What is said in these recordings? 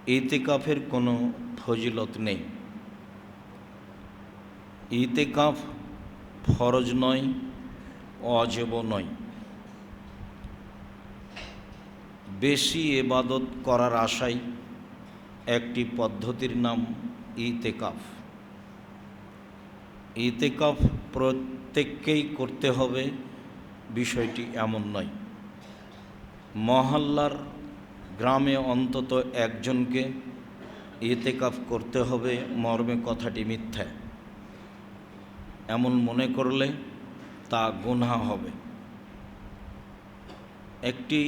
ইতিকাফের কোনো ফজিলত নেই। ইতিকাফ ফরজ নয়, ওয়াজিবও নয়। বেশি ইবাদত করার আশায় একটি পদ্ধতির নাম ইতিকাফ। ইতিকাফ প্রত্যেককেই করতে হবে বিষয়টি এমন নয়। মহল্লার গ্রামে অন্তত একজনকে ইতিকাফ করতে হবে মর্মে কথাটি মিথ্যা। এমন মনে করলে তা গুনাহ হবে। একটি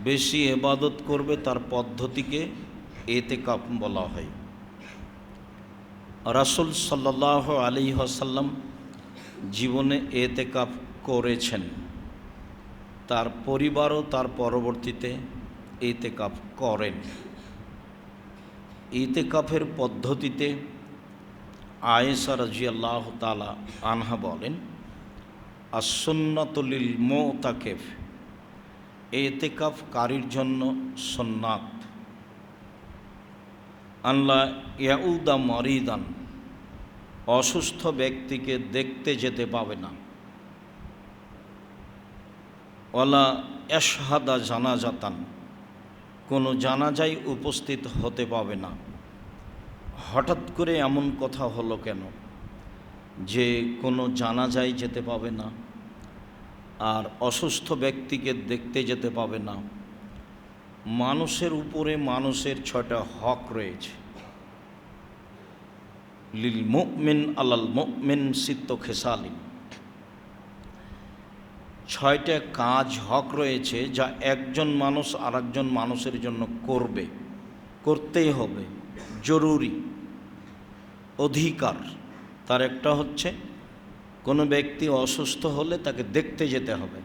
বেশি ইবাদত করবে তার পদ্ধতিকে ইতিকাফ বলা হয়। রাসূল সাল্লাল্লাহু আলাইহি ওয়াসাল্লাম জীবনে ইতিকাফ করেছেন, তার পরিবারও তার পরবর্তীতে ইতিকাফ করেন। ইতিকাফের পদ্ধতিতে আয়েশা রাদিয়াল্লাহু তাআলা আনহা বলেন, আস-সুন্নাতু লিল মুতাকিফ, ইতিকাফকারীর জন্য সুন্নাত আল্লাহ ইয়াউদা মারিদান, অসুস্থ ব্যক্তিকে দেখতে যেতে পাবে না। ওয়ালা ইয়াশহাদা জানাজাতান, কোনো জানাজায় উপস্থিত হতে পাবে না। হঠাৎ করে এমন কথা হলো কেন যে কোনো জানাজায় যেতে পাবে না আর অসুস্থ ব্যক্তিকে দেখতে যেতে পাবে না? মানুষের উপরে মানুষের 6টা হক রয়েছে। লিল মুমিন আলাল মুমিন সিত্ত খেসালিন, 6টা কাজ হক রয়েছে যা একজন মানুষ আরেকজন মানুষের জন্য করতেই হবে, জরুরি অধিকার। তার একটা হচ্ছে কোনো ব্যক্তি অসুস্থ হলে তাকে দেখতে যেতে হবে।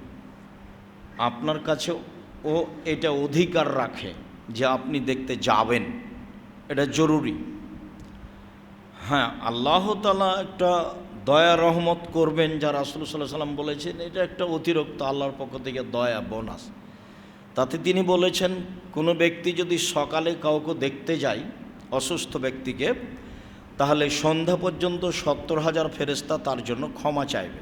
আপনার কাছে ও এটা অধিকার রাখে যে আপনি দেখতে যাবেন, এটা জরুরি। হ্যাঁ, আল্লাহ তাআলা একটা দয়া রহমত করবেন যা রাসূল সাল্লাল্লাহু আলাইহি ওয়াসাল্লাম বলেছেন, এটা একটা অতিরিক্ত আল্লাহর পক্ষ থেকে দয়া, বোনাস। তাতে তিনি বলেছেন কোনো ব্যক্তি যদি সকালে কাউকে দেখতে যায় অসুস্থ ব্যক্তিকে, তাহলে সন্ধ্যা পর্যন্ত 70,000 ফেরেশতা তার জন্য ক্ষমা চাইবে।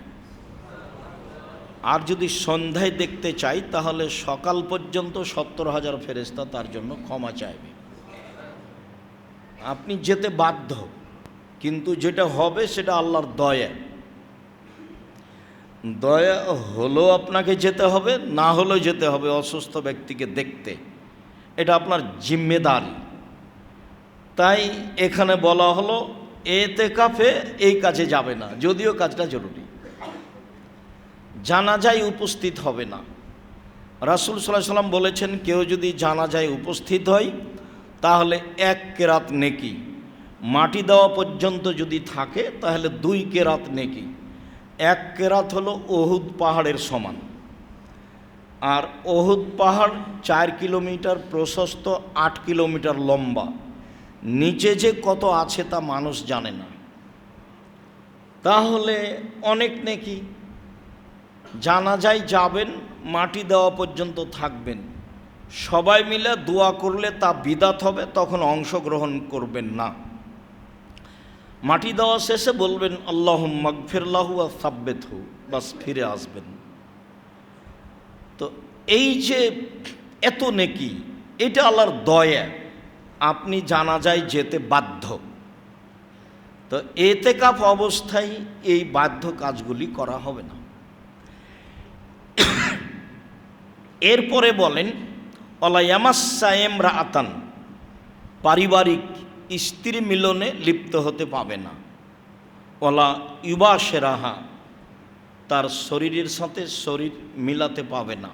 আর যদি সন্ধ্যায় দেখতে চাই তাহলে সকাল পর্যন্ত 70,000 ফেরেশতা তার জন্য ক্ষমা চাইবে। আপনি যেতে বাধ্য, কিন্তু যেটা হবে সেটা আল্লাহর দয়া। দয়া হলেও আপনাকে যেতে হবে, না হলেও যেতে হবে অসুস্থ ব্যক্তিকে দেখতে, এটা আপনার জিম্মেদারি। তাই এখানে বলা হলো ইতিকাফে এই কাজে যাবে না, যদিও কাজটা জরুরি। জানাজায় উপস্থিত হবে না। রাসূল সাল্লাল্লাহু আলাইহি ওয়াসাল্লাম বলেছেন কেউ যদি জানাজায় উপস্থিত হয় তাহলে 1 কেরাত নেকি, মাটি দেওয়া পর্যন্ত যদি থাকে তাহলে 2 কেরাত নেকি। 1 কেরাত হলো উহুদ পাহাড়ের সমান। আর উহুদ পাহাড় 4 কিলোমিটার প্রশস্ত, 8 কিলোমিটার লম্বা। নিচে যে কত আছে তা মানুষ জানে না। তাহলে অনেক নেকি। জানাজায় যাবেন, মাটি দেওয়া পর্যন্ত থাকবেন, সবাই মিলে দোয়া করলে তা বিদাত হবে, তখন অংশগ্রহণ করবেন না। মাটি দেওয়া শেষে বলবেন আল্লাহুম্মা গফির লাহু ওয়া সাব্বিতহু, বাস ফিরে আসবেন। তো এই যে এত নেকি, এটা আল্লাহর দয়া, আপনি জানাজায় যেতে বাধ্য। তো ইতিকাফ অবস্থায় এই বাধ্য কাজগুলি করা হবে না। এরপরে বলেন ওয়ালা ইয়ামাসসা ইমরাআতান, পারিবারিক স্ত্রী মিলনে লিপ্ত হতে পাবে না। ওয়ালা ইউবাশিরাহা, তার শরীরের সাথে শরীর মিলাতে পাবে না।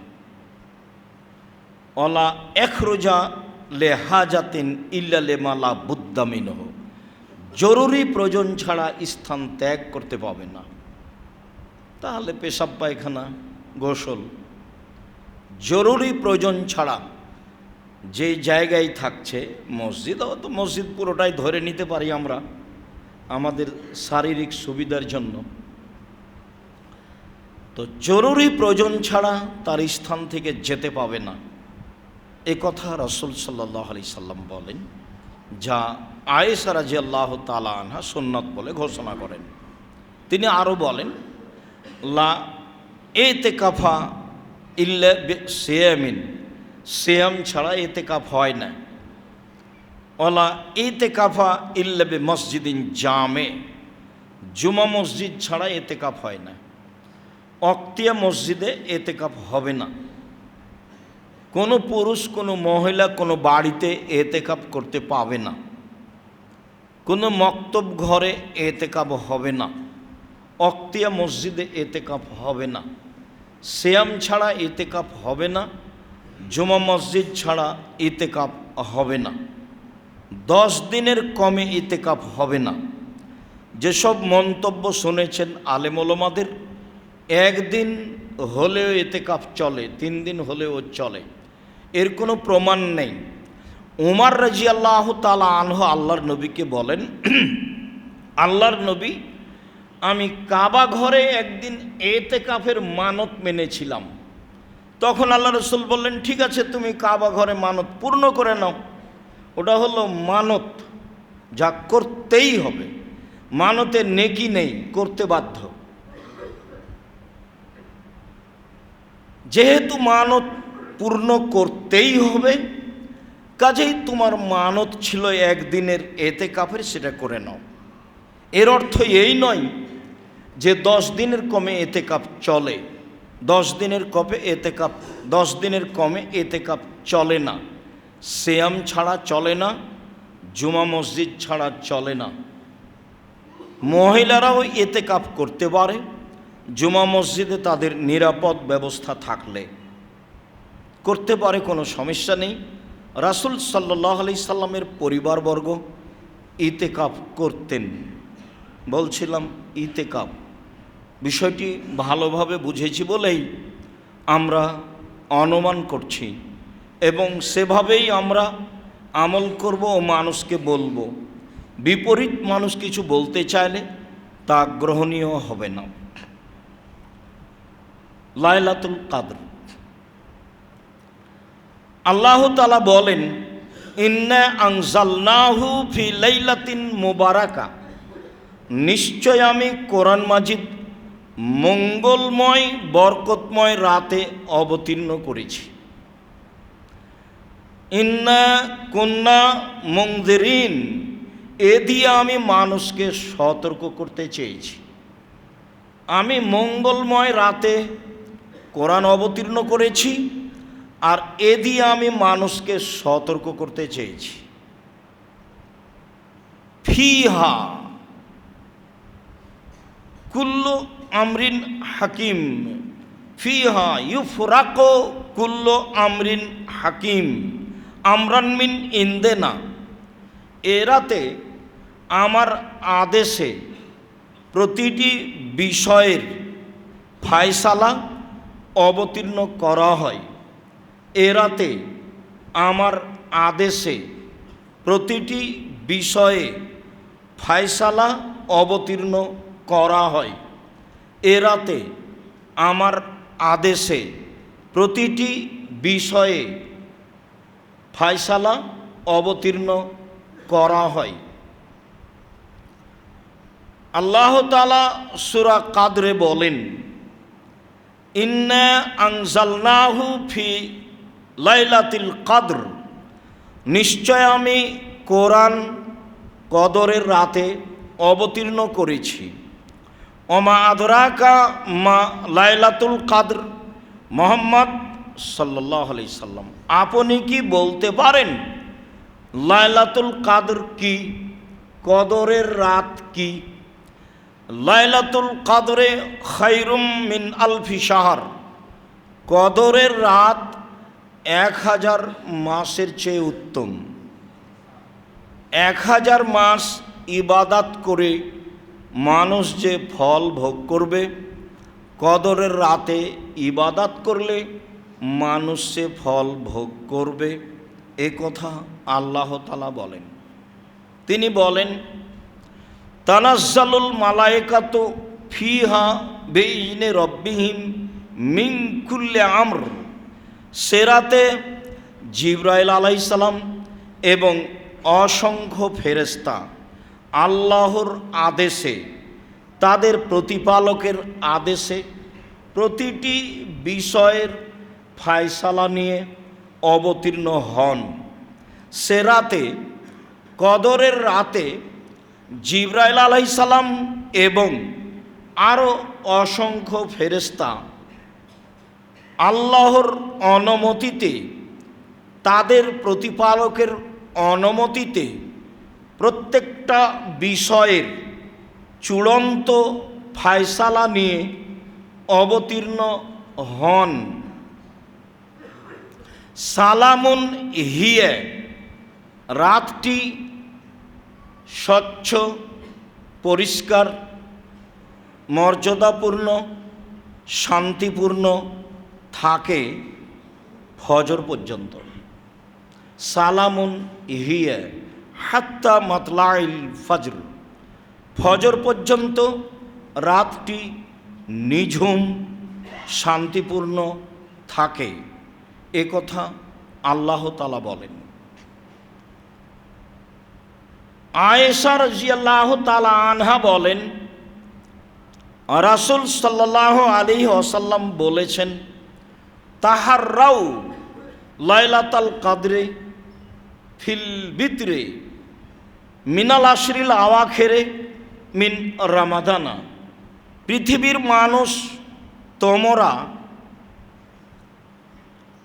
ওয়ালা ইখরুজা লিহাজাতিন ইল্লা লিমা লা বুদ্দা মিনহু, জরুরি প্রয়োজন ছাড়া স্থান ত্যাগ করতে পাবে না। তাহলে পেশাব পায়খানা, গোসল জরুরি প্রয়োজন ছাড়া যে জায়গায় থাকছে, মসজিদ, তো মসজিদ পুরোটাই ধরে নিতে পারি আমরা আমাদের শারীরিক সুবিধার জন্য। তো জরুরি প্রয়োজন ছাড়া তার স্থান থেকে যেতে পাবে না। এ কথা রাসূল সাল্লাল্লাহু আলাইহি সাল্লাম বলেন, যা আয়েশা রাদিয়াল্লাহু তাআলা আনহা সুন্নাত বলে ঘোষণা করেন। তিনি আরও বলেন, লা ইতিকাফা ইল্লা বিসিয়ামিন, সিয়াম ছাড়া ইতিকাফ হয় না। ওয়ালা ইতিকাফা ইল্লা বিমসজিদিন জামে, জুমা মসজিদ ছাড়া ইতিকাফ হয় না। অক্তিয়া মসজিদে ইতিকাফ হবে না। কোনো পুরুষ, কোনো মহিলা কোনো বাড়িতে ইতিকাফ করতে পাবে না। কোনো মক্তব ঘরে ইতিকাফ হবে না। অক্তিয়া মসজিদে ইতিকাফ হবে না। সিয়াম ছাড়া ইতিকাফ হবে না। জুমা মসজিদ ছাড়া ইতিকাফ হবে না। 10 দিনের কমে ইতিকাফ হবে না। যেসব মন্তব্য শুনেছেন আলেম ওলামাদের, একদিন হলেও ইতিকাফ চলে, 3 দিন হলেও চলে, এর কোনো প্রমাণ নেই। উমর রাদিয়াল্লাহু তাআলা আনহু আল্লাহর নবীকে বলেন, আল্লাহর নবী, আমি কাবা ঘরে একদিন ইতিকাফের মানত মেনেছিলাম। তখন আল্লাহ রাসূল বললেন, ঠিক আছে, তুমি কাবা ঘরে মানত পূর্ণ করে নাও। ওটা হলো মানত, যা করতেই হবে। মানতে নেকি নেই, করতে বাধ্য। যেহেতু মানত পূর্ণ করতেই হবে, কাজেই তোমার মানত ছিল একদিনের ইতিকাফের, সেটা করে নাও। এর অর্থ এই নয় যে 10 দিনের কমে ইতিকাফ চলে। 10 দিনের কমে ইতিকাফ চলে না। সিয়াম ছাড়া চলে না, জুমা মসজিদ ছাড়া চলে না। মহিলারাও ইতিকাফ করতে পারে, জুমা মসজিদে তাদের নিরাপদ ব্যবস্থা থাকলে করতে পারে, কোনো সমস্যা নেই। রাসূল সাল্লাল্লাহু আলাইহি সাল্লামের পরিবারবর্গ ইতিকাফ করতেন। বলছিলাম ইতিকাফ বিষয়টি ভালোভাবে বুঝেছি বলেই আমরা অনুমান করছি, এবং সেভাবেই আমরা আমল করব ও মানুষকে বলবো। বিপরীত মানুষ কিছু বলতে চাইলে তা গ্রহণীয় হবে না। লাইলাতুল কদর, আল্লাহ তাআলা বলেন, ইন্না আনজালনাহু ফি লাইলাতিন মুবারাকা, নিশ্চয় আমি কোরআন মাজিদ মঙ্গলময় বরকতময় রাতে অবতীর্ণ করেছি। ইন্না কুন্না মুনজিরিন, এ দিয়ে আমি মানুষকে সতর্ক করতে চেয়েছি। আমি মঙ্গলময় রাতে কোরআন অবতীর্ণ করেছি, আর এ দিয়ে আমি মানুষকে সতর্ক করতে চেয়েছি। ফিহা কুল্লু আমরিন হাকিম, ফিহা ইউফরাকু কুল্লু আমরিন হাকিম আমরান মিন ইনদেনা, এ রাতে আমার আদেশে প্রতিটি বিষয়ের ফায়সালা অবতীর্ণ করা হয়। এ রাতে আমার আদেশে প্রতিটি বিষয়ে ফায়সালা অবতীর্ণ করা হয়। এ রাতে আমার আদেশে প্রতিটি বিষয়ে ফায়সালা অবতীর্ণ করা হয়। আল্লাহ তাআলা সূরা কাদরে বলেন, ইন্না আনজালনাহু ফি লাইলাতিল কদর, নিশ্চয় আমি কোরআন কদরের রাতে অবতীর্ণ করেছি। ওমা আদরাকা মা লাইলাতুল কদর, মুহাম্মদ সাল্লাল্লাহু আলাইহি সাল্লাম, আপনি কি বলতে পারেন লাইলাতুল কদর কি, কদরের রাত কি? লাইলাতুল কদরে খায়রুম মিন আলফি শাহর, কদরের রাত 1000 মাসের চেয়ে উত্তম। 1000 মাস ইবাদত করে মানুষ যে ফল ভোগ করবে, কদরের রাতে ইবাদত করলে মানুষ সে ফল ভোগ করবে। এ কথা আল্লাহ তাআলা বলেন। তিনি বলেন, তানাজ্জালুল মালায়েকাতু ফিহা বিইজনি রব্বিহিম মিন কুল্লি আমর, সে রাতে জিবরাইল আলাইহিস সালাম এবং অসংখ্য ফেরেশতা আল্লাহর আদেশে, তাদের প্রতিপালকের আদেশে প্রতিটি বিষয়ের ফায়সালা নিয়ে অবতীর্ণ হন। সে রাতে, কদরের রাতে, জিবরাইল আলাইহিস সালাম এবং আরও অসংখ্য ফেরেশতা আল্লাহর অনুমতিতে, তাদের প্রতিপালকের অনুমতিতে প্রত্যেকটা বিষয়ের চূড়ান্ত ফায়সালা নিয়ে অবতীর্ণ হন। সালামুন হিয়া, রাতটি স্বচ্ছ, পরিষ্কার, মর্যাদাপূর্ণ, শান্তিপূর্ণ থাকে ফজর পর্যন্ত। সালামুন হিয়া হাত্তা মাতলাইল ফজর, ফজর পর্যন্ত রাতটি নিঝুম, শান্তিপূর্ণ থাকে, এ কথা আল্লাহ তাআলা বলেন। আয়েশা রাদিয়াল্লাহু তাআলা আনহা বলেন, রাসূল সাল্লাল্লাহু আলাইহি ওয়াসাল্লাম বলেছেন, তাহাররাউ লাইলাতাল কদরে ফিল বিতরে মিনাল আশরিল আওয়াখিরে মিন রমাদানা। পৃথিবীর মানুষ, তোমরা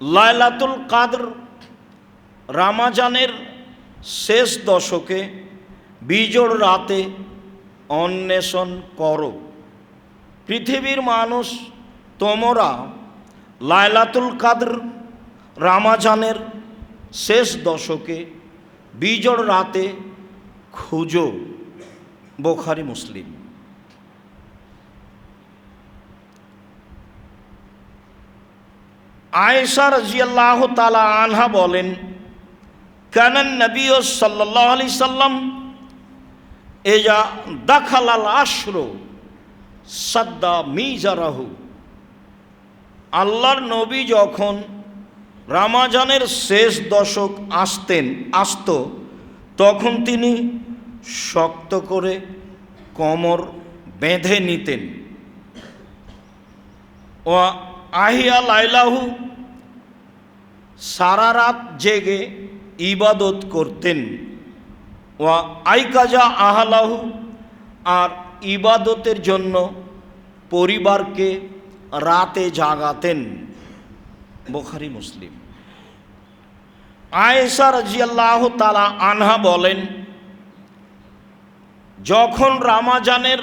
লাইলাতুল কদর, রমজানের শেষ দশকে বিজোড় রাতে অন্বেষণ করো। পৃথিবীর মানুষ, তোমরা লাইলাতুল কদর, রমজানের শেষ দশকে বিজোড় রাতে খুঁজো। বুখারী, মুসলিম। আয়েশা রাদিয়াল্লাহু তাআলা আনহা বলেন, কানান নবী সাল্লাল্লাহু আলাইহি সাল্লাম ইজা দাখালাল আশর সাদ্দা মিজারাহু। আল্লাহর নবী যখন রমজানের শেষ দশক আসত, তখন তিনি শক্ত করে কোমর বেঁধে নিতেন। ও আহিয়া লাইলাহু, সারা রাত জেগে ইবাদত করতেন। ও আইকাজা আহলাহু, আর ইবাদতের জন্য পরিবারকে রাতে জাগাতেন। বুখারী, মুসলিম। আয়েশা রাদিয়াল্লাহু তাআলা আনহা বলেন, যখন রমজানের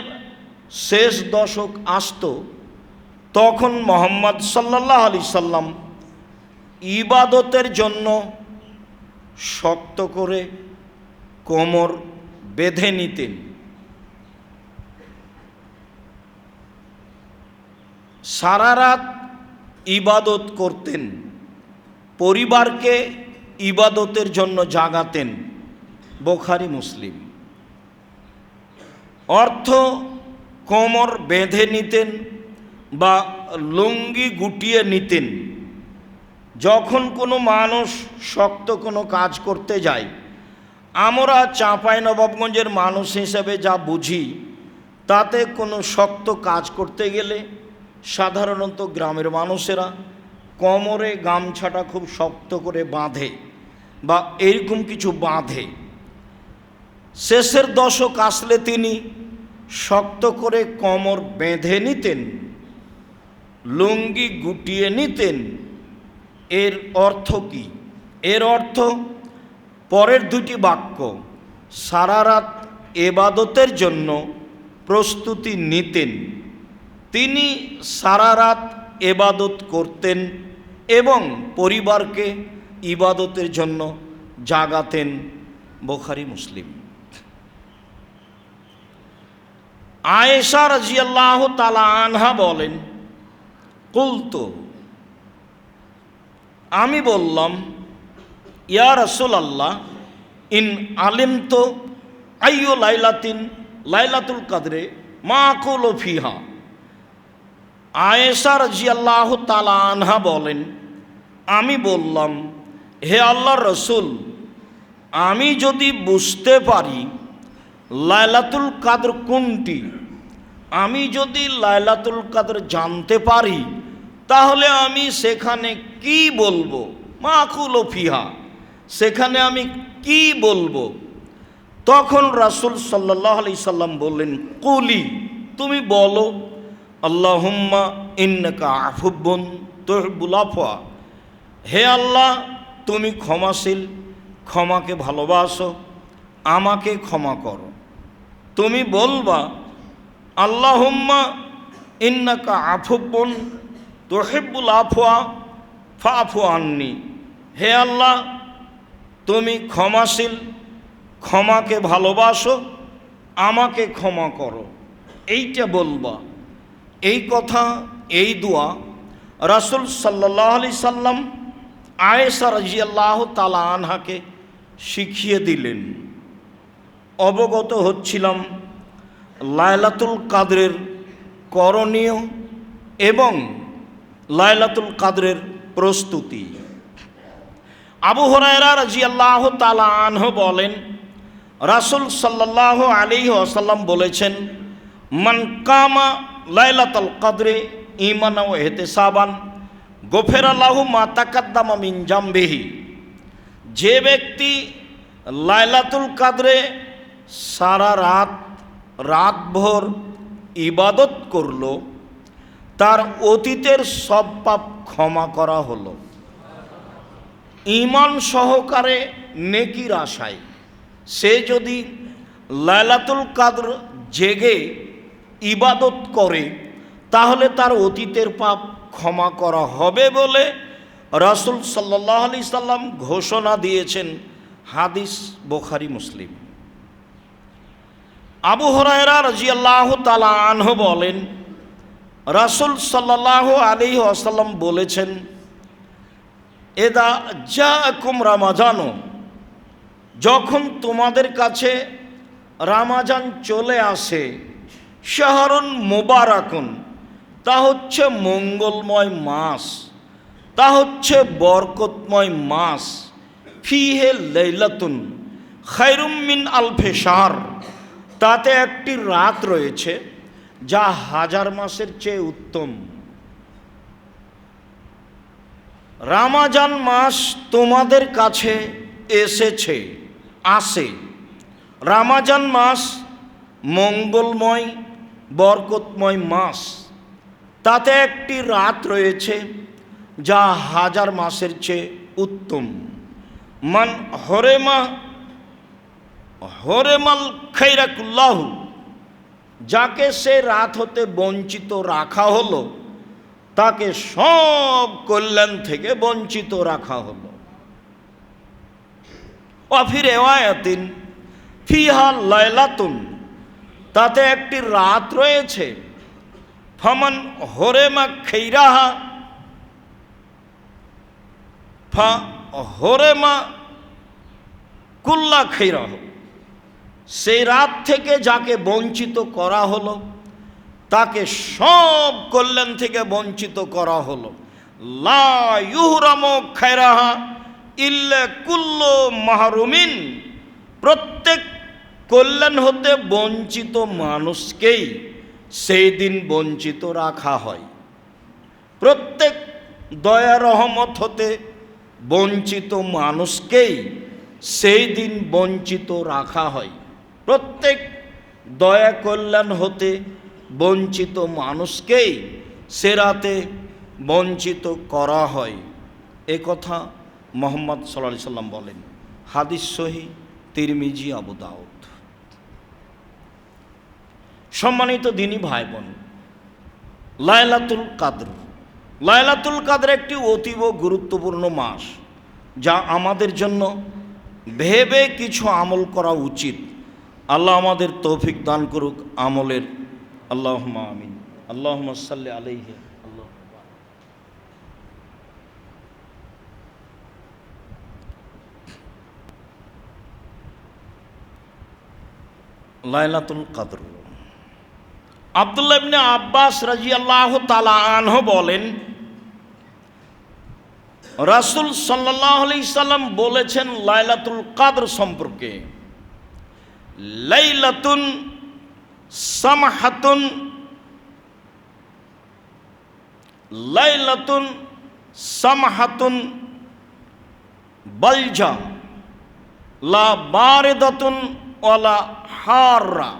শেষ দশক আসত, তখন মুহাম্মদ সাল্লাল্লাহু আলাইহি সাল্লাম ইবাদতের জন্য শক্ত করে কোমর বেঁধে নিতেন। সারা রাত ইবাদত করতেন, পরিবারকে ইবাদতের জন্য জাগাতেন। বুখারী, মুসলিম। অর্থ, কোমর বেঁধে নিতেন বা লুঙ্গি গুটিয়ে নিতেন। যখন কোনো মানুষ শক্ত কোনো কাজ করতে যায়, আমরা চাঁপাইনবাবগঞ্জের মানুষ হিসেবে যা বুঝি, তাতে কোনো শক্ত কাজ করতে গেলে সাধারণত গ্রামের মানুষেরা কোমরে গামছাটা খুব শক্ত করে বাঁধে বা এরকম কিছু বাঁধে। শেষের দশক আসলে তিনি শক্ত করে কোমর বেঁধে নিতেন, লুঙ্গি গুটিয়ে নিতেন। এর অর্থ কি? এর অর্থ পরের দুটি বাক্য, সারা রাত ইবাদতের জন্য প্রস্তুতি নিতেন। তিনি সারা রাত ইবাদত করতেন এবং পরিবারকে ইবাদতের জন্য জাগাতেন। বুখারী, মুসলিম। আয়েশা রাদিয়াল্লাহু তাআলা আনহা বলেন, কুলতু, আমি বললাম, ইয়া রাসূলুল্লাহ, ইন আলিমতু আইয়ু লাইলাতিন লাইলাতুল কদরে মা আকুলু ফিহা। আয়েশা রাদিয়াল্লাহু তাআলা আনহা বলেন, আমি বললাম, হে আল্লাহর রসুল, আমি যদি বুঝতে পারি লাইলাতুল কাদর কোনটি, আমি যদি লাইলাতুল কাদর জানতে পারি, তাহলে আমি সেখানে কি বলবো? মাকুল ফিহা, সেখানে আমি কি বলবো? তখন রাসূল সাল্লাল্লাহু আলাইহি সাল্লাম বললেন, কুলি, তুমি বলো, আল্লাহুম্মা ইন্নাকা আফুবুন তুহিব্বুল আফওয়া, হে আল্লাহ, তুমি ক্ষমাশীল, ক্ষমাকে ভালোবাসো, আমাকে ক্ষমা করো। তুমি বলবা, আল্লাহুম্মা ইন্নাকা আফুবুন তুহিব্বুল আফওয়া ফাফু আন্নি, হে আল্লাহ, তুমি ক্ষমাশীল, ক্ষমাকে ভালোবাসো, আমাকে ক্ষমা করো। এইটা বলবা। এই কথা, এই দোয়া রাসূল সাল্লাল্লাহু আলাইহি সাল্লাম আয়েশা রাদিয়াল্লাহু তাআলা আনহাকে শিখিয়ে দিলেন। অবগত হচ্ছিলাম লাইলাতুল কাদরের করণীয় এবং লাইলাতুল কাদরের প্রস্তুতি। আবু হুরায়রা রাদিয়াল্লাহু তাআলা আনহু বলেন, রাসূল সাল্লাল্লাহু আলাইহি ওয়াসাল্লাম বলেছেন, মান কামা লাইলাতুল কদরে ঈমানান ওয়া ইহতিসাবান গফিরা লাহু মা তাকাদ্দামা মিন জামবিহি, যে ব্যক্তি লাইলাতুল কদরে সারা রাতভর ইবাদত করল, তার অতীতের সব পাপ ক্ষমা করা হলো। ঈমান সহকারে নেকির আশায় সে যদি লাইলাতুল কদর জেগে ইবাদত করে, তাহলে তার অতীতের পাপ ক্ষমা করা হবে বলে রাসূল সাল্লাল্লাহু আলাইহি সাল্লাম ঘোষণা দিয়েছেন। হাদিস বুখারী মুসলিম। আবু হুরায়রা রাদিয়াল্লাহু তাআলা আনহু বলেন, রাসূল সাল্লাল্লাহু আলাইহি ওয়াসাল্লাম বলেছেন, এদা জাআকুম রমাজানু, যখন তোমাদের কাছে রমাজান চলে আসে, শাহরুন মুবারাকুন, তা হচ্ছে মঙ্গলময় মাস, তা হচ্ছে বরকতময় মাস, ফিহে লাইলাতুন খায়রুম মিন আলফি শাহর, তাতে একটি রাত রয়েছে যা হাজার মাসের চেয়ে উত্তম। রমজান মাস তোমাদের কাছে এসেছে, আসে। রমজান মাস মঙ্গলময় বরকতময় মাস, তাতে একটি রাত রয়েছে যা হাজার মাসের চেয়ে উত্তম। মান হরেমাল খৈরাকুল্লাহু, যাকে সে রাত হতে বঞ্চিত রাখা হলো, তাকে সব কল্যাণ থেকে বঞ্চিত রাখা হলো। ওয়াফি রিওয়ায়াতিন ফিহা লাইলাতুন, তাতে একটি রাত রয়েছে। ফামান হরেমা খৈরাহা ফা হরেমা কুল্লা খৈরাহ, সেই রাত থেকে যাকে বঞ্চিত করা হলো, তাকে সব কল্যাণ থেকে বঞ্চিত করা হলো। লা ইউহরামু খায়রাহা ইল্লা কুল্লু মাহরুমিন, প্রত্যেক কল্যাণ হতে বঞ্চিত মানুষকেই সেই দিন বঞ্চিত রাখা হয়। প্রত্যেক দয়া রহমত হতে বঞ্চিত মানুষকেই সেই দিন বঞ্চিত রাখা হয়। প্রত্যেক দয়া কল্যাণ হতে বঞ্চিত মানুষকেই সে রাতে বঞ্চিত করা হয়। এ কথা মুহাম্মদ সাল্লাল্লাহু আলাইহি সাল্লাম বলেন। হাদিস সহিহ, তিরমিজি, আবু দাউদ। সম্মানিত দিনী ভাই বোন, লাইলাতুল কাদর, লাইলাতুল কাদর একটি অতীব গুরুত্বপূর্ণ মাস, যা আমাদের জন্য ভেবে কিছু আমল করা উচিত। আল্লাহ আমাদের তৌফিক দান করুক আমলের। আল্লাহুম্মা আমিন। আল্লাহুম্মা সাল্লি আলাইহি। লাইলাতুল কদর। আব্দুল্লাহ ইবনে আব্বাস রাদিয়াল্লাহু তাআলা আনহু বলেন, রাসূল সাল্লাল্লাহু আলাইহি সাল্লাম বলেছেন লাইলাতুল কদর সম্পর্কে, লাইলাতুন সামহাতুন, লাইলাতুন সামহাতুন বালজা লা বারিদাতুন ওয়ালা হাররা।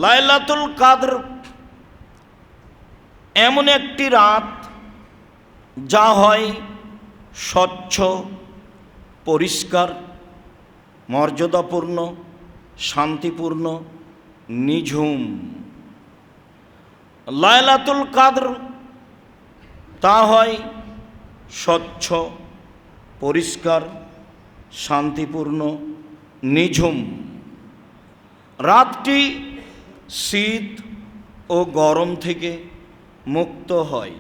লাইলাতুল কদর এমন একটি রাত যা হয় স্বচ্ছ, পরিষ্কার, মর্যাদাপূর্ণ, শান্তিপূর্ণ, নিঝুম। লাইলাতুল কদর তা হয় স্বচ্ছ, পরিষ্কার, শান্তিপূর্ণ, নিঝুম। রাতটি শীত ও গরম থেকে মুক্ত হয়।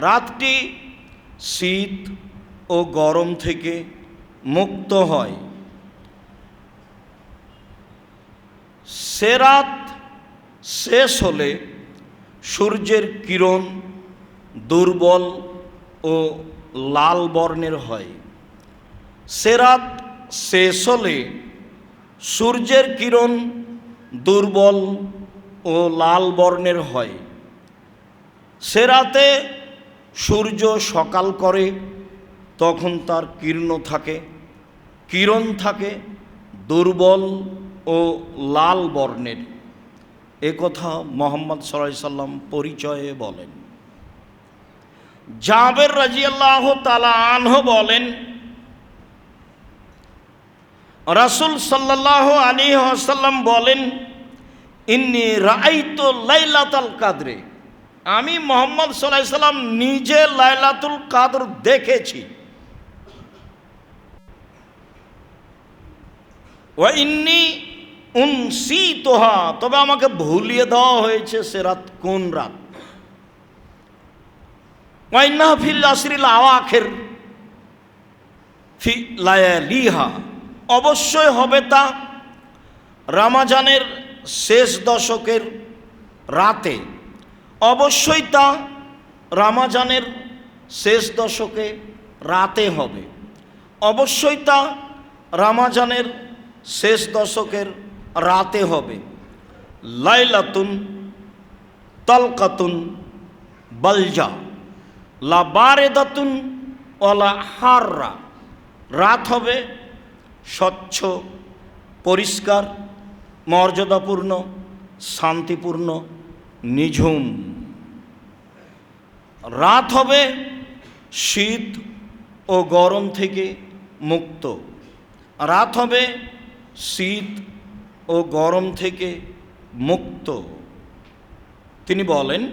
রাতটি শীত ও গরম থেকে মুক্ত হয়। সে রাত শেষ হলে সূর্যের কিরণ দুর্বল ও লাল বর্ণের হয়। সে রাত শেষ হলে সূর্যের কিরণ দুর্বল ও লাল বর্ণের হয়। সে রাতে সূর্য সকাল করে, তখন তার কিরণ থাকে দুর্বল ও লাল বর্ণের। এ কথা মুহাম্মদ সাল্লাল্লাহু আলাইহি সাল্লাম পরিচয়ে বলেন। জাবের রাদিয়াল্লাহু তাআলা আনহু বলেন, রাসূল সাল্লাল্লাহু আলাইহি ওয়াসাল্লাম বলেন, ইন্নী রাআইতু লাইলাতুল কদরে, আমি মুহাম্মদ সাল্লাল্লাহু আলাইহি সাল্লাম নিজে লাইলাতুল কদর দেখেছি। ওয়া ইন্নী উনসিতুহা, তবে আমাকে ভুলিয়ে দেওয়া হয়েছে সে রাত কোন রাত। ওয়া ইন্নাহা ফিল আশরিল আওয়াখির ফি লায়ালিহা, অবশ্যই হবে তা রমজানের শেষ দশকের রাতে। অবশ্যই তা রমজানের শেষ দশকে রাতে হবে। অবশ্যই তা রমজানের শেষ দশকের রাতে হবে। লাইলাতুন তালকাতুন বালজা লা বারিদাতুন ওয়ালা হাররা, রাত হবে স্বচ্ছ, পরিষ্কার, মর্যাদাপূর্ণ, শান্তিপূর্ণ, নিঝুম। রাত হবে শীত ও গরম থেকে মুক্ত। রাত হবে শীত ও গরম থেকে মুক্ত। তিনি বলেন,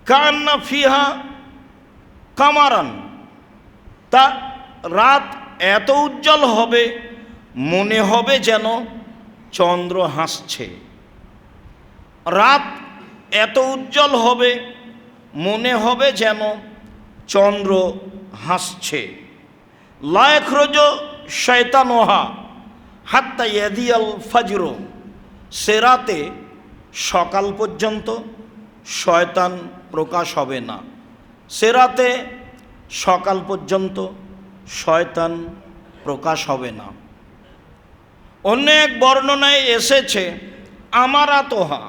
কান্না ফিহা কামারান, তা রাত এত উজ্জ্বল হবে মনে হবে যেন চন্দ্র হাসছে। রাত এত উজ্জ্বল হবে মনে হবে যেন চন্দ্র হাসছে। লা ইয়াখরুজু শায়তানুহা হাত্তা ইয়াদিয়াল ফাজর, সে রাতে সকাল পর্যন্ত শয়তান প্রকাশ হবে না। সে রাতে সকাল পর্যন্ত শয়তান প্রকাশ হবে না। অন্য এক বর্ণনায় এসেছে আমারাতোহা,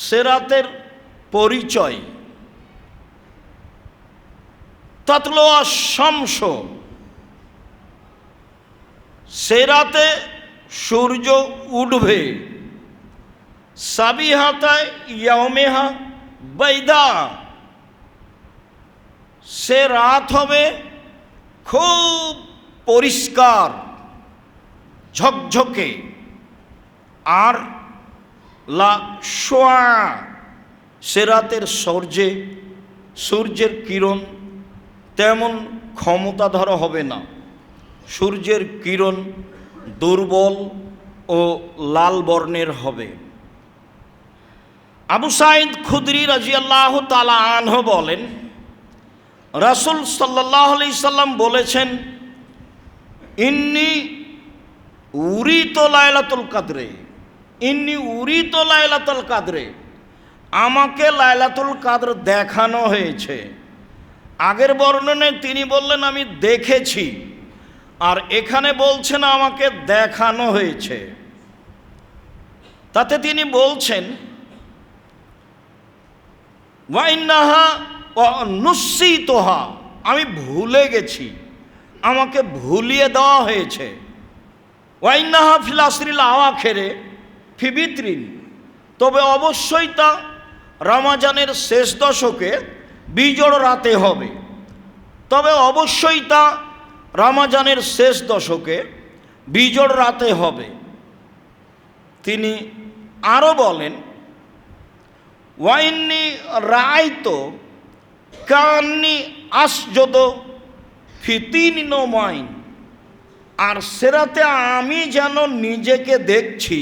সে রাতের পরিচয়। তাতলো শামস, সে রাতে সূর্য উঠবে। সাবিহাতায় ইয়াউমিহা বাইদা, সে রাত হবে খুব পরিষ্কার, ঝকঝকে। আর লা শোয়া, সে রাতের সূর্যের কিরণ তেমন ক্ষমতাধর হবে না। সূর্যের কিরণ দুর্বল ও লাল বর্ণের হবে। আবু সাঈদ খুদরি রাদিয়াল্লাহু তাআলা আনহু বলেন, রাসূল সাল্লাল্লাহু আলাইহি সাল্লাম বলেছেন, ইন্নী উরিতু লাইলাতুল কদরে, ইন্নী উরিতু লাইলাতুল কদরে, আমাকে লাইলাতুল কদর দেখানো হয়েছে। আগের বর্ণনায় তিনি বললেন আমি দেখেছি, আর এখানে বলছেন আমাকে দেখানো হয়েছে। তাতে তিনি বলছেন ওয়াইন্নাহা নুসিতোহা, আমি ভুলে গেছি, আমাকে ভুলিয়ে দেওয়া হয়েছে। ওয়াইন্নাহা ফিল আসরিল আওয়াখিরে ফি বিতরিন, তবে অবশ্যই তা রমজানের শেষ দশকে বিজোড় রাতে হবে। তবে অবশ্যই তা রমজানের শেষ দশকে বিজোড় রাতে হবে। তিনি আরও বলেন ওয়াইন্নি রায়তো কান্নি আসজদ ফিতিনি নোমাইন, আর সেরাতে আমি যেন নিজেকে দেখছি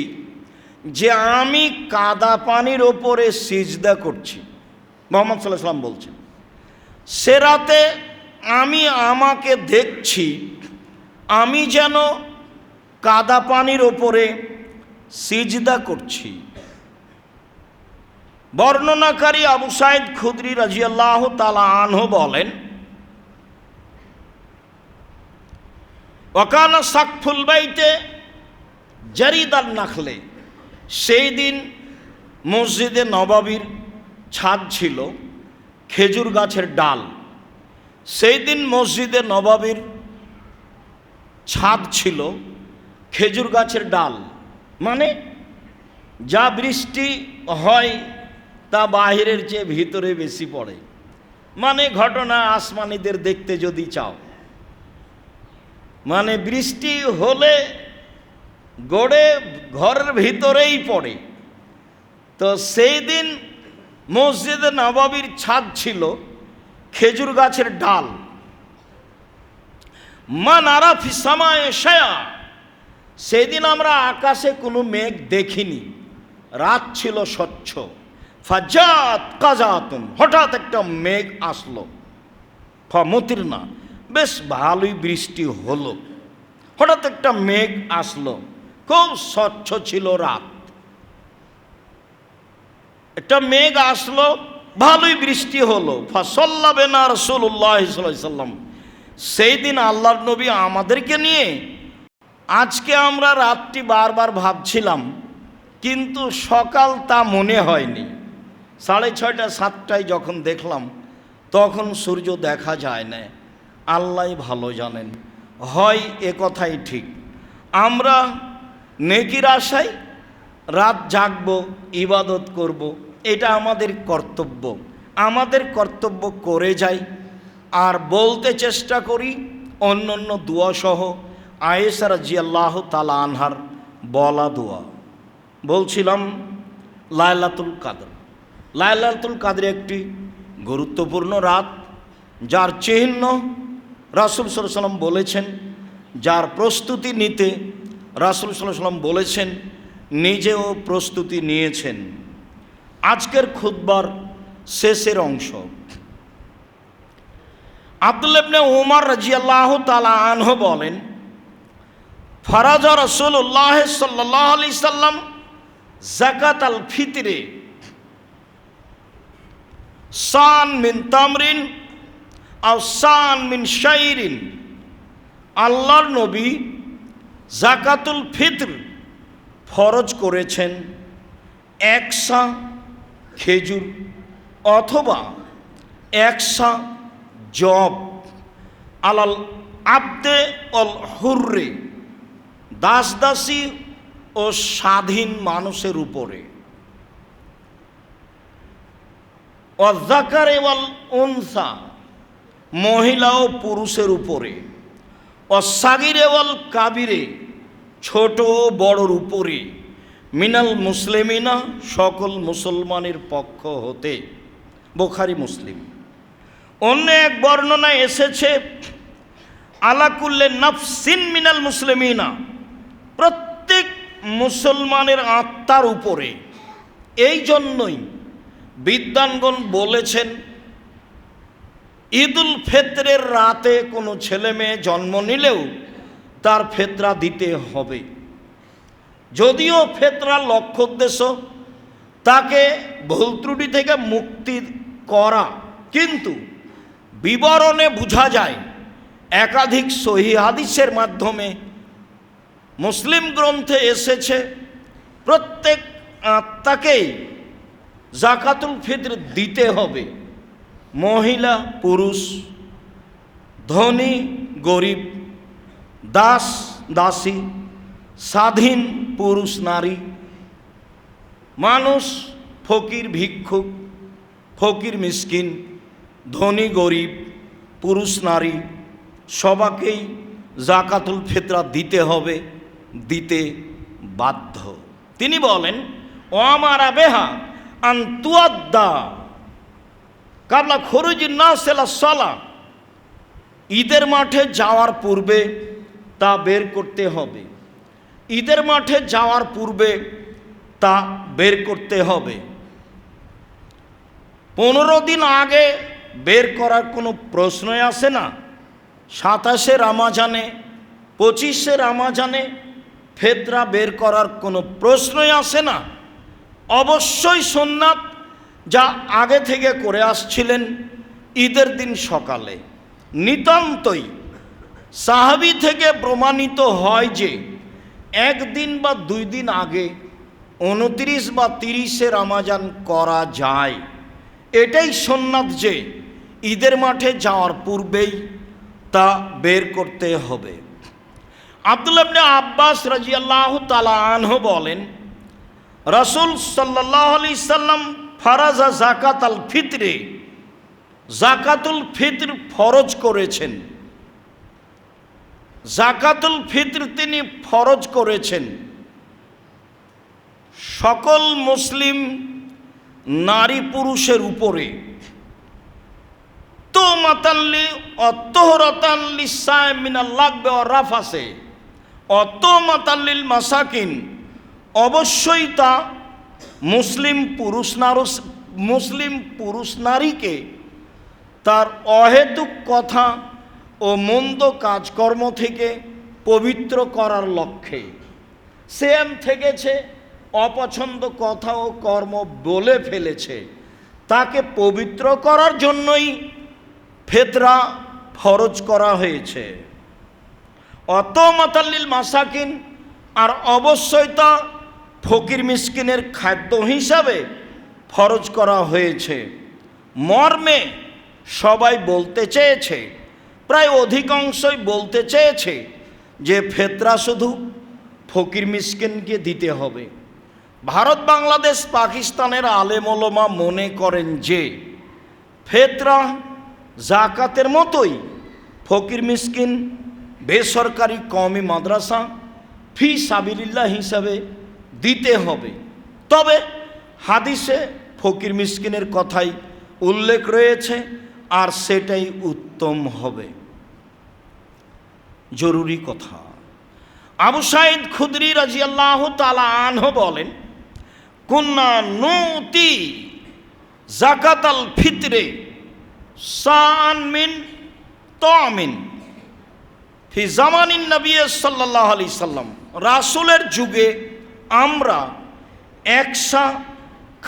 যে আমি কাদা পানির ওপরে সিজদা করছি। মুহাম্মদ সাল্লাল্লাহু আলাইহি ওয়াসাল্লাম বলছেন সেরাতে আমি আমাকে দেখছি আমি যেন কাদা পানির ওপরে সিজদা করছি। বর্ণনাকারী আবু সাঈদ খুদরি রাদিয়াল্লাহু তাআলা আনহু বলেন ওয়াকানা সাকফুল বাইতে জারিদান নাখলে, সেই দিন মসজিদে নববীর ছাদ ছিল খেজুর গাছের ডাল। সেই দিন মসজিদে নববীর ছাদ ছিল খেজুর গাছের ডাল, মানে যা বৃষ্টি হয় তা বাহিরের চেয়ে ভিতরে বেশি পড়ে। মানে ঘটনা আসমানিদের দেখতে যদি চাও, মানে বৃষ্টি হলে গড়ে ঘরের ভিতরেই পড়ে। তো সেই দিন মসজিদে নববীর ছাদ ছিল খেজুর গাছের ডাল। মান আরা ফিস সামায়ে শায়া, সেদিন আমরা আকাশে কোনো মেঘ দেখিনি, রাত ছিল স্বচ্ছ। ফাজাত কাজাতুন, হঠাৎ একটা মেঘ আসলো। ফমতির না, বেশ ভালোই বৃষ্টি হলো। হঠাৎ একটা মেঘ আসলো, খুব স্বচ্ছ ছিল রাত। একটা মেঘ আসলো, ভালোই বৃষ্টি হলো। ফাসাল্লা বিনা রাসূলুল্লাহ সাল্লাল্লাহু আলাইহি সাল্লাম, সেই দিন আল্লাহর নবী আমাদেরকে নিয়ে, আজকে আমরা রাতটি বারবার ভাবছিলাম কিন্তু সকাল তা মনে হয়নি। 6:30 7টায় যখন দেখলাম তখন সূর্য দেখা যায় না। আল্লাহই ভালো জানেন, হয় এ কথাই ঠিক। আমরা নেকির আশায় রাত জাগবো, ইবাদত করব, এটা আমাদের কর্তব্য। আমাদের কর্তব্য করে যাই আর বলতে চেষ্টা করি অন্য অন্য দোয়া সহ আয়েশা রাদিয়াল্লাহু তাআলা আনহার বলা দোয়া। বলছিলাম লাইলাতুল কাদর। লাইলাতুল কাদর একটি গুরুত্বপূর্ণ রাত, যার চিহ্ন রাসূল সাল্লাল্লাহু আলাইহি ওয়াসাল্লাম বলেছেন, যার প্রস্তুতি নিতে রাসূল সাল্লাল্লাহু আলাইহি ওয়াসাল্লাম বলেছেন, নিজেও প্রস্তুতি নিয়েছেন। আজকের খুতবার শেষের অংশ। আব্দুল্লাহ ইবনে উমর রাদিয়াল্লাহু তাআলা আনহু বলেন ফারাজা রাসূলুল্লাহ সাল্লাল্লাহু আলাইহি সাল্লাম যাকাত আল ফিতরে সান মিন তামরিন আও সান মিন শাইরিন, আল্লাহর নবী যাকাতুল ফিতর ফরজ করেছেন 1 সা খেজুর অথবা 1 সা জব আলাল আবদে অল হুররে, দাস দাসী ও স্বাধীন মানুষের উপরে। অযাকারে ওয়াল উনসা, মহিলা ও পুরুষের উপরে। অসাগিরে ওয়াল কাবিরে, ছোট ও বড়র উপরে। মিনাল মুসলিমিনা, সকল মুসলমানের পক্ষ হতে। বুখারী মুসলিম। অন্য এক বর্ণনায় এসেছে আলা কুল্লে নাফসিন মিনাল মুসলিমিনা, প্রত্যেক মুসলমানের আত্মার উপরে। এই জন্যই বিদ্বানগণ বলেছেন ঈদুল ফিতরের রাতে কোনো ছেলে মেয়ে জন্ম নিলেও তার ফিতরা দিতে হবে। যদিও ফিতরার লক্ষ্য উদ্দেশ্য তাকে ভুল ত্রুটি থেকে মুক্তি করা, কিন্তু বিবরণে বোঝা যায়, একাধিক সহিহ হাদিসের মাধ্যমে মুসলিম গ্রন্থে এসেছে, প্রত্যেক আত্মাকেই জাকাতুল ফিতর দিতে হবে। মহিলা পুরুষ, ধনী গরিব, দাস দাসী, স্বাধীন পুরুষ নারী, মানুষ ফকির ভিক্ষুক, ফকির মিসকিন, ধনী গরিব, পুরুষ নারী, সবাকেই জাকাতুল ফিতরা দিতে হবে, দিতে বাধ্য। তিনি বলেন, ও আমারা বেহা আন্তুয়াদ্দা কাবলা খরুজিন নাস ইলা সালাহ, ঈদের মাঠে যাওয়ার পূর্বে তা বের করতে হবে। ঈদের মাঠে যাওয়ার পূর্বে তা বের করতে হবে। 15 দিন আগে বের করার কোনো প্রশ্নই আসে না। 27শে রামাজানে, 25শে রামাজানে ফিতরা বের করার কোনো প্রশ্নই আসে না। অবশ্যই সুন্নাত, যা আগে থেকে করে আসছিলেন, ঈদের দিন সকালে। নিতান্তই সাহাবী থেকে প্রমাণিত হয় যে একদিন বা 2 দিন আগে 29 বা 30শে রামাজান করা যায়। এটাই সুন্নাত যে ঈদের মাঠে যাওয়ার পূর্বেই তা বের করতে হবে। আব্দুল্লাহ ইবনে আব্বাস রাদিয়াল্লাহু তাআলা আনহু বলেন, রাসূল সাল্লাল্লাহু আলাইহি সাল্লাম ফারাজা যাকাতাল ফিতরে, যাকাতুল ফিতর ফরজ করেছেন। যাকাতুল ফিতর তিনি ফরজ করেছেন সকল মুসলিম নারী পুরুষের উপরে। তো মাতাল্লি অতহরতান লিসায় মিনাল লাগবে ও রাফাসে অত মাতাল্লিল মাসাকিন, অবশ্যই তা মুসলিম পুরুষ নারীকে তার অহেতুক কথা ও মন্দ কাজকর্ম থেকে পবিত্র করার লক্ষ্যে। সেম থেকেছে, অপছন্দ কথা ও কর্ম বলে ফেলেছে, তাকে পবিত্র করার জন্যই ফিতরা ফরজ করা হয়েছে। অত মাতাল্লিল মাসাকিন, আর অবশ্যই তা ফকির মিসকিনের খাদ্য হিসাবে ফরজ করা হয়েছে। মর্মে সবাই বলতে চেয়েছে, প্রায় অধিকাংশই বলতে চেয়েছে যে ফিতরা শুধু ফকির মিসকিনকে দিতে হবে। ভারত, বাংলাদেশ, পাকিস্তানের আলেম ওলামা মনে করেন যে ফিতরা যাকাতের মতোই ফকির মিসকিন, বেসরকারি কওমি মাদ্রাসা ফি সাবিলিল্লাহ হিসাবে দিতে হবে। তবে হাদিসে ফকির মিসকিনের কথাই উল্লেখ রয়েছে, আর সেটাই উত্তম হবে। জরুরি কথা, আবু সাঈদ খুদরি রাদিয়াল্লাহু তাআলা আনহু বলেন, কুন্না নুতি যাকাতাল ফিতরে সান মিন তামিন ফি জামানিন নবী সাল্লাল্লাহু আলাইহি সাল্লাম, রাসূলের যুগে আমরা 100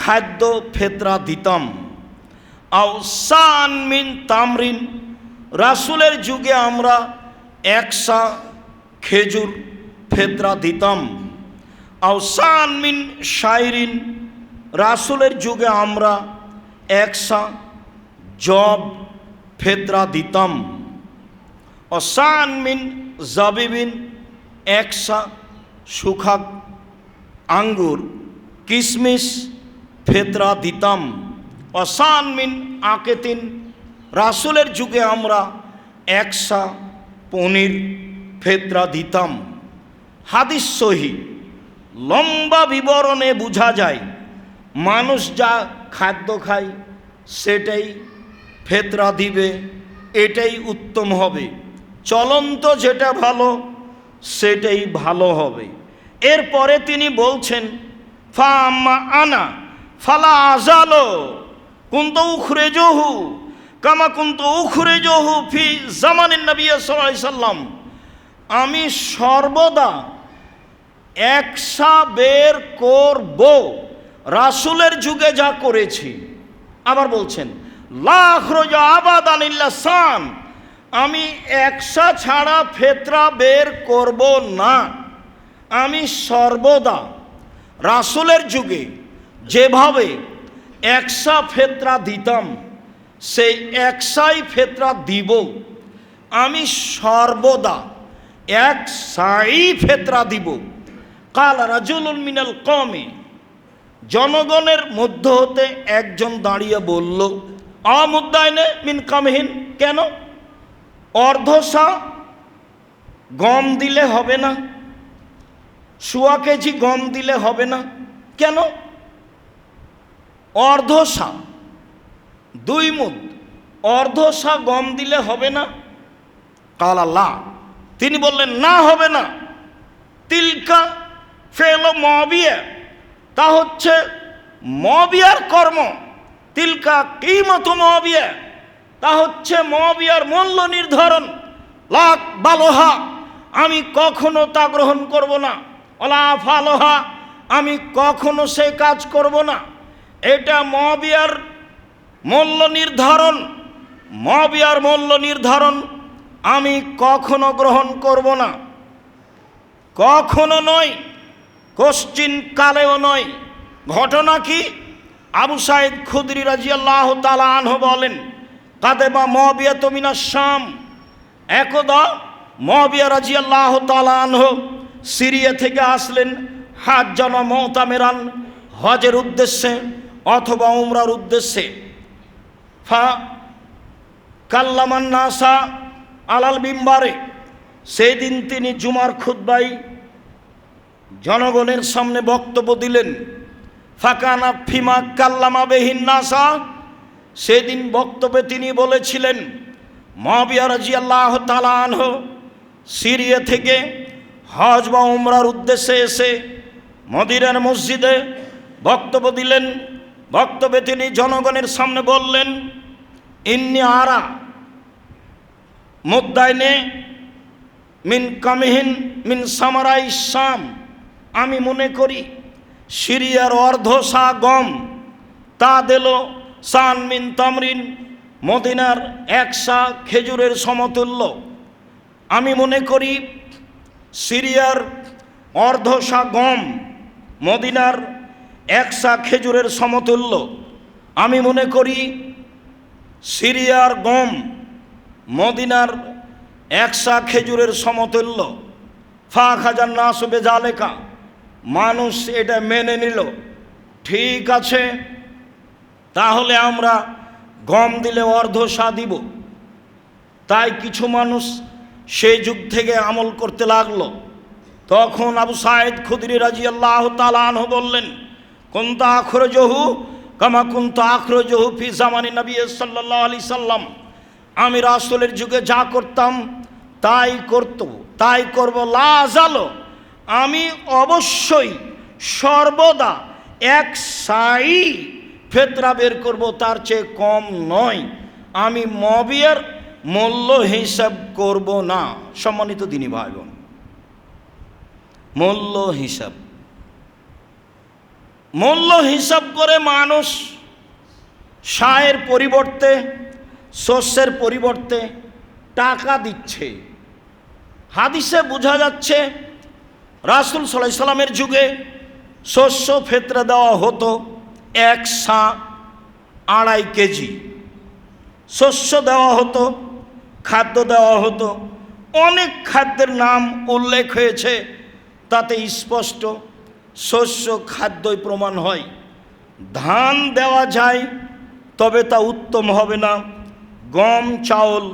খাদ্য ফিতরা দিতাম। আও সান মিন তামরিন, রাসূলের যুগে আমরা 100 খেজুর ফিতরা দিতাম। আও সান মিন শাইরিন, রাসূলের যুগে আমরা 100 জব ফিতরা দিতাম। ও সান মিন জাবিবিন, 100 শুখা আঙ্গুর কিশমিশ ফিতরা দিতাম। অসান মিন আকেতিন, রাসূলের যুগে আমরা 100 পনির ফিতরা দিতাম। হাদিস সহিহ। লম্বা বিবরণে বোঝা যায় মানুষ যা খাদ্য খায় সেটাই ফিতরা দিবে, এটাই উত্তম হবে। চলন্ত যেটা ভালো সেটাই ভালো হবে। এরপরে তিনি বলছেন, ফাম্মা আনা ফালা আজালো কুনতু উখরিজুহু কামা কুনতু উখরিজুহু ফি জামানিন নবী সাল্লাল্লাহু আলাইহি সাল্লাম, আমি সর্বদা 100 বের করব রাসূলের যুগে যা করেছি। আবার বলছেন, লা আখরুজু আবাদান ইল্লা সাম, আমি একসা ছাড়া ফেতরা বের করব না। আমি সর্বদা রাসূলের যুগে যেভাবে একসা ফেতরা দিতাম সেই একসাই ফেতরা দিব। আমি সর্বদা একসাই ফেতরা দিব। কাল রাজুলুন মিনাল কওমি, জনগণের মধ্য হতে একজন দাঁড়িয়ে বলল, আমুদ্দাইনে মিন কামহিন, কেন অর্ধসা গম দিলে হবে না? 1.25 কেজি গম দিলে হবে না কেন? অর্ধসা 2 মুদ অর্ধসা গম দিলে হবে না? কাল আল্লাহ, তিনি বললেন না, হবে না। তিলকা ফেল মুআবিয়া, তা হচ্ছে মুআবিয়ার কর্ম। তিলকা কিমাত মুআবিয়া, তা হচ্ছে মুআবিয়ার মূল্য নির্ধারণ। লাক বালোহা, আমি কখনো তা গ্রহণ করব না। ওলা ফালোহা, আমি কখনো সে কাজ করব না। এটা মুআবিয়ার মূল্য নির্ধারণ। মুআবিয়ার মূল্য নির্ধারণ আমি কখনো গ্রহণ করব না, কখনো নয়, কোশ্চিন কালেও নয়। ঘটনা কি? আবু সাঈদ খুদরি রাদিয়াল্লাহু তাআলা আনহু বলেন, কাদেবা মুআবিয়া মিনাশ শাম, একদা মুআবিয়া রাদিয়াল্লাহু তাআলা আনহু সিরিয়া থেকে আসলেন হাজ্জান মুতামিরান, হজের উদ্দেশ্যে অথবা উমরার উদ্দেশ্যে। ফা কাল্লামান নাসা আলাল মিম্বারে, সেই দিন তিনি জুমার খুতবায় জনগণের সামনে বক্তব্য দিলেন। ফাকানা ফিমা কাল্লামা বিহিন নাসা, সেদিন বক্তব্যে তিনি বলেছিলেন, মুআবিয়া রাদিয়াল্লাহু তাআলা আনহু সিরিয়া থেকে হজ বা উমরার উদ্দেশ্যে এসে মদিনার মসজিদে বক্তব্য দিলেন। বক্তব্যে তিনি জনগণের সামনে বললেন, ইন্নী আরা মুদ্দাইনে মিন কামিহিন মিন সামারাই শাম, আমি মনে করি সিরিয়ার অর্ধসা গম তা দিল সান মিন তামরিন, মদিনার 100 খেজুরের সমতুল্য। আমি মনে করি সিরিয়ার অর্ধসা গম মদিনার 100 খেজুরের সমতুল্য। আমি মনে করি সিরিয়ার গম মদিনার 100 খেজুরের সমতুল্য। ফা খাজান নাসু বেজালেকা, মানুষ এটা মেনে নিল। ঠিক আছে, তাহলে আমরা গম দিলে অর্ধসা দিব। তাই কিছু মানুষ সেই যুগ থেকে আমল করতে লাগলো। তখন আবু সাঈদ খুদরি রাদিয়াল্লাহু তাআলা আনহু বললেন, কুনতা আখরুজহু কামা কুনতা আখরুজহু ফি জামানি নবী সাল্লাল্লাহু আলাইহি সাল্লাম, আমি রাসূলের যুগে যা করতাম তাই করব। লা আযালু, আমি অবশ্যই সর্বদা একসাই ফেতরা বের করব, তার চেয়ে কম নয়। আমি মুআবিয়ার মূল্য হিসাব করব না। সম্মানিত দিনী ভাই বোন, মূল্য হিসাব করে মানুষ সায়ের পরিবর্তে, শস্যের পরিবর্তে টাকা দিচ্ছে। হাদিসে বোঝা যাচ্ছে রাসূল সাল্লাল্লাহু আলাইহি সাল্লামের যুগে শস্য ফেতরা দেওয়া হতো 1 সা 2.5 কেজি শস্য দেওয়া হতো, খাদ্য দেওয়া হতো। অনেক খাদ্যের নাম উল্লেখ হয়েছে, তাতে স্পষ্ট শস্য খাদ্যই প্রমাণ হয়। ধান দেওয়া যায়, তবে তা উত্তম হবে না। গম চাউল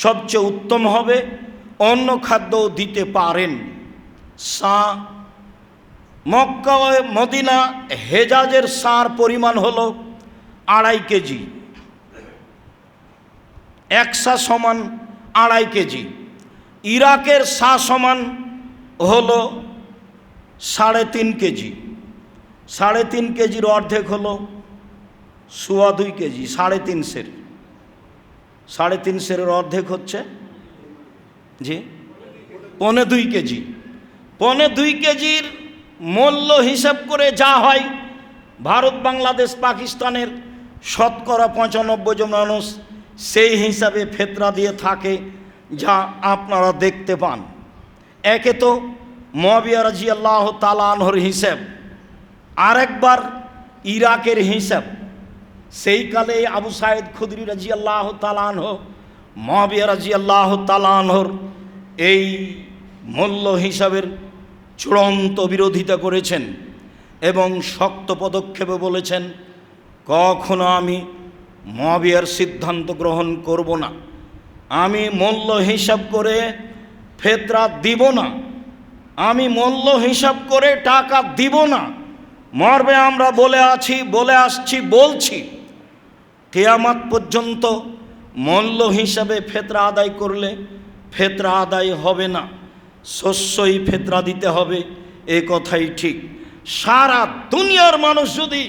সবচেয়ে উত্তম হবে। অন্য খাদ্যও দিতে পারেন। মক্কা ও মদিনা হেজাজের সার পরিমাণ হলো 2.5 কেজি। 1 সা সমান 2.5 কেজি। ইরাকের সা সমান হলো 3.5 কেজি। 3.5 কেজির অর্ধেক হলো 2.25 কেজি। 3.5 অর্ধেক হচ্ছে জি 2.25 কেজি। 2.25 কেজির মূল্য হিসাব করে যা হয়, ভারত বাংলাদেশ পাকিস্তানের শতকরা 95 জন মানুষ সেই হিসাবে ফেতরা দিয়ে থাকে, যা আপনারা দেখতে পান। একে তো মুআবিয়া রাদিয়াল্লাহু তাআলা আনহুর হিসাব, আরেকবার ইরাকের হিসাব। সেই কালে আবু সাঈদ খুদরি রাদিয়াল্লাহু তাআলা আনহু মুআবিয়া রাদিয়াল্লাহু তাআলা আনহুর এই মূল্য হিসাবের চূড়ান্ত বিরোধিতা করেছেন এবং শক্ত পদক্ষেপে বলেছেন, কখনো আমি মুআবিয়ার সিদ্ধান্ত গ্রহণ করব না, আমি মূল্য হিসাব করে ফেতরা দিব না, আমি মূল্য হিসাব করে টাকা দিব না। মর্মে আমরা বলে আসছি, বলছি কিয়ামত পর্যন্ত মূল্য হিসাবে ফেতরা আদায় করলে ফেতরা আদায় হবে না, শস্যই ফেতরা দিতে হবে। এ কথাই ঠিক। সারা দুনিয়ার মানুষ যদি